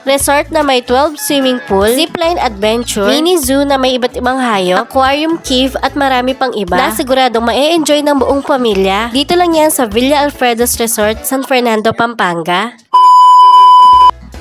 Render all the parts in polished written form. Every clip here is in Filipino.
resort na may 12 swimming pool, zipline adventure, mini zoo na may iba't ibang hayop, aquarium cave at marami pang iba na siguradong ma-enjoy ng buong pamilya. Dito lang yan sa Villa Alfredos Resort, San Fernando, Pampanga.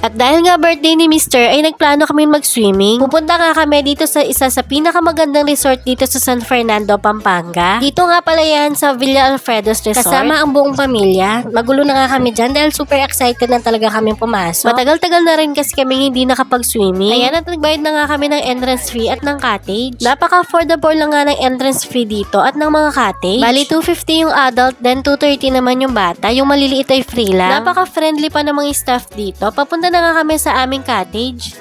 At dahil nga birthday ni Mr. ay nagplano kami mag-swimming, pupunta nga kami dito sa isa sa pinakamagandang resort dito sa San Fernando, Pampanga. Dito nga pala yan sa Villa Alfredos Resort. Kasama ang buong pamilya. Magulo na nga kami dyan dahil super excited na talaga kami pumasok. Matagal-tagal na rin kasi kami hindi nakapag-swimming. Ayan, at nagbayad na nga kami ng entrance fee at ng cottage. Napaka-affordable lang nga ng entrance fee dito at ng mga cottage. Bali, 250 yung adult, then 230 naman yung bata. Yung maliliit ay free lang. Napaka-friendly pa ng mga staff dito. Papunta na nga kami sa aming cottage.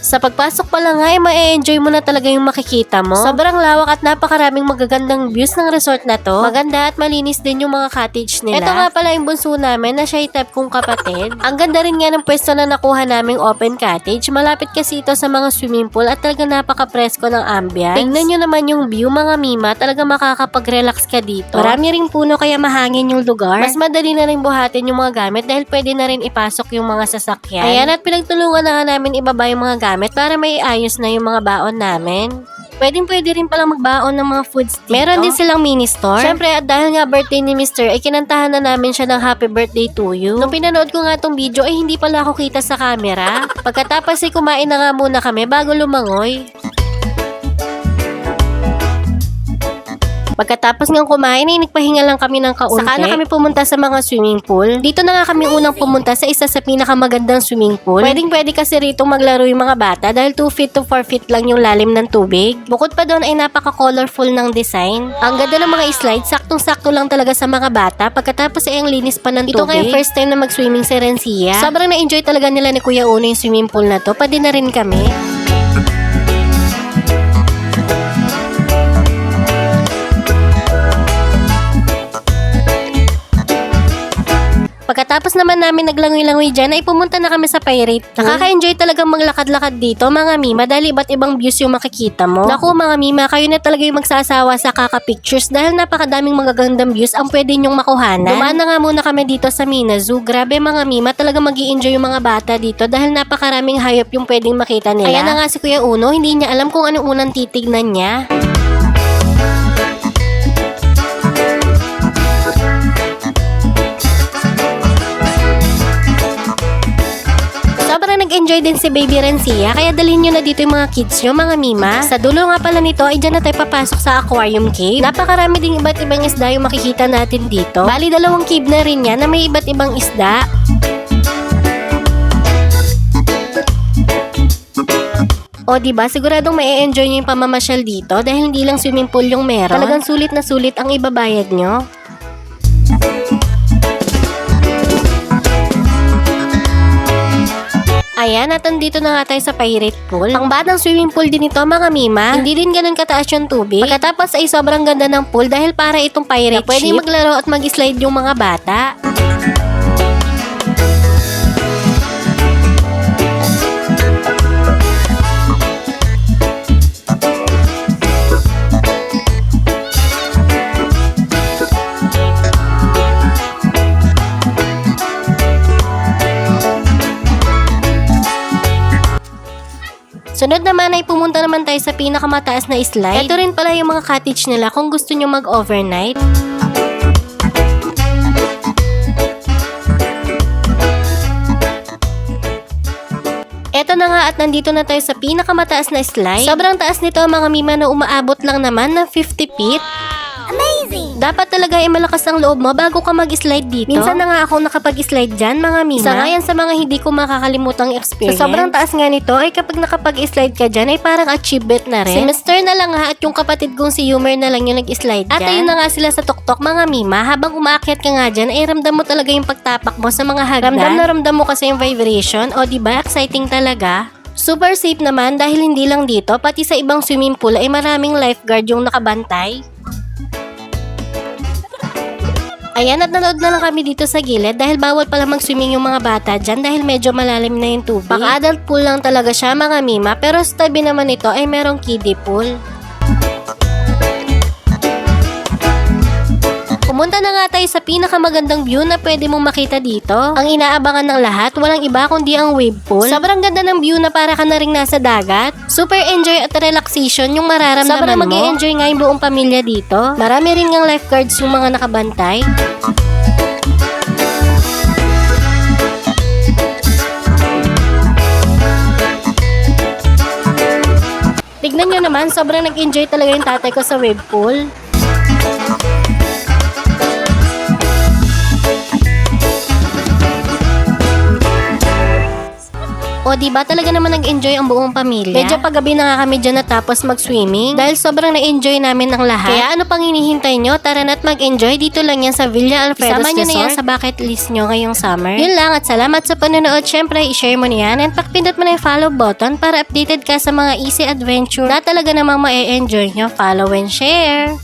Sa pagpasok pa lang ay ma-enjoy mo na talaga yung makikita mo. Sobrang lawak at napakaraming magagandang views ng resort na to. Maganda at malinis din yung mga cottage nila. Ito nga pala yung bunso namin na siya type kong kapatid. Ang ganda rin nga ng pwesto na nakuha naming open cottage. Malapit kasi ito sa mga swimming pool at talaga napaka-presko ng ambience. Tingnan nyo naman yung view mga mima. Talaga makakapag-relax ka dito. Marami ring puno kaya mahangin yung lugar. Mas madali na rin buhatin yung mga gamit dahil pwede na rin ipasok yung mga sasakyan. Ayan, at pinagtulungan na nga namin ibaba yung mga gamit para may ayos na yung mga baon namin. Pwede rin palang magbaon ng mga foods dito. Meron din silang mini store. Syempre, at dahil nga birthday ni Mr. ay kinantahan na namin siya ng happy birthday to you. Nung pinanood ko nga tong video ay hindi pala ako kita sa camera. Pagkatapos ay kumain na nga muna kami bago lumangoy. Pagkatapos ng kumain ay nagpahinga lang kami ng kaunti. Saka na kami pumunta sa mga swimming pool. Dito na nga kami unang pumunta sa isa sa pinakamagandang swimming pool. Pwede kasi rito maglaro yung mga bata dahil 2 feet to 4 feet lang yung lalim ng tubig. Bukod pa doon ay napaka-colorful ng design. Ang ganda ng mga slides, saktong-sakto lang talaga sa mga bata. Pagkatapos ay ang linis pa ng tubig. Ito nga yung first time na mag-swimming si Rencia. Sobrang na-enjoy talaga nila ni Kuya Uno yung swimming pool na to. Pwede na rin kami. Pagkatapos naman namin naglangoy-langoy dyan, ay pumunta na kami sa pirate pool. Nakaka-enjoy talagang maglakad-lakad dito, mga mima, dahil iba't ibang views yung makikita mo. Naku, mga mima, kayo na talaga yung magsasawa sa kaka-pictures dahil napakadaming magagandang views ang pwede nyong makuhanan. Dumaan na nga muna kami dito sa Mina Zoo. Grabe, mga mima, talaga mag-i-enjoy yung mga bata dito dahil napakaraming hayop yung pwedeng makita nila. Ayan na nga si Kuya Uno, hindi niya alam kung anong unang titignan niya. Nag-enjoy din si Baby Rencia, kaya dalhin nyo na dito yung mga kids nyo, mga mima. Sa dulo nga pala nito, ay dyan na tayo papasok sa aquarium cave. Napakarami din iba't ibang isda yung makikita natin dito. Bali, 2 cave na rin yan na may iba't ibang isda. O diba, siguradong mai-enjoy nyo yung pamamasyal dito dahil hindi lang swimming pool yung meron. Talagang sulit na sulit ang ibabayad nyo. Ayan, at andito na nga tayo sa pirate pool. Ang batang swimming pool din ito, mga mima. Hindi din ganun kataas yung tubig. Pagkatapos ay sobrang ganda ng pool dahil para itong pirate ship. Pwede maglaro at mag-slide yung mga bata. Sunod naman ay pumunta naman tayo sa pinakamataas na slide. Ito rin pala yung mga cottage nila kung gusto nyo mag-overnight. Eto na nga at nandito na tayo sa pinakamataas na slide. Sobrang taas nito, mga mima, na umaabot lang naman ng 50 feet. Amazing! Dapat talaga ay malakas ang loob mo bago ka mag-slide dito. Minsan na nga ako nakapag-slide dyan, mga mima. Isa nga yan sa mga hindi ko makakalimutang experience. Sa sobrang taas nga nito, ay kapag nakapag-slide ka dyan, ay parang achievement na rin. Si Mr. na lang ha, at yung kapatid kong si Yumer na lang yung nag-slide dyan. At ayun na nga sila sa tuktok, mga mima. Habang umaakyat ka nga dyan, ay ramdam mo talaga yung pagtapak mo sa mga hagdan. Ramdam na ramdam mo kasi yung vibration. O diba, exciting talaga. Super safe naman dahil hindi lang dito, pati sa ibang swimming pool ay maraming lifeguard yung nakabantay. Ayan, at nanood na lang kami dito sa gilid dahil bawal pala mag-swimming yung mga bata dyan dahil medyo malalim na yung tubig. Baka adult pool lang talaga siya, mga mima, pero sa tabi naman ito ay merong kiddie pool. Pumunta na nga tayo sa pinakamagandang view na pwede mong makita dito. Ang inaabangan ng lahat, walang iba kundi ang wave pool. Sobrang ganda ng view na para ka na ring nasa dagat. Super enjoy at relaxation yung mararamdaman mo. Sobrang mag-i-enjoy nga yung buong pamilya dito. Marami rin ngang lifeguards yung mga nakabantay. Tignan nyo naman, sobrang nag-enjoy talaga yung tatay ko sa wave pool. O diba talaga naman nag-enjoy ang buong pamilya? Medyo paggabi na nga kami dyan natapos mag-swimming dahil sobrang na-enjoy namin ang lahat. Kaya ano pang hinihintay nyo? Tara na't mag-enjoy. Dito lang yan sa Villa Alfredo Resort. Isama nyo na yan sa bucket list nyo ngayong summer. Yun lang at salamat sa panonood. Syempre, i-share mo na yan and pakipindot mo na yung follow button para updated ka sa mga easy adventure na talaga namang ma-enjoy nyo. Follow and share!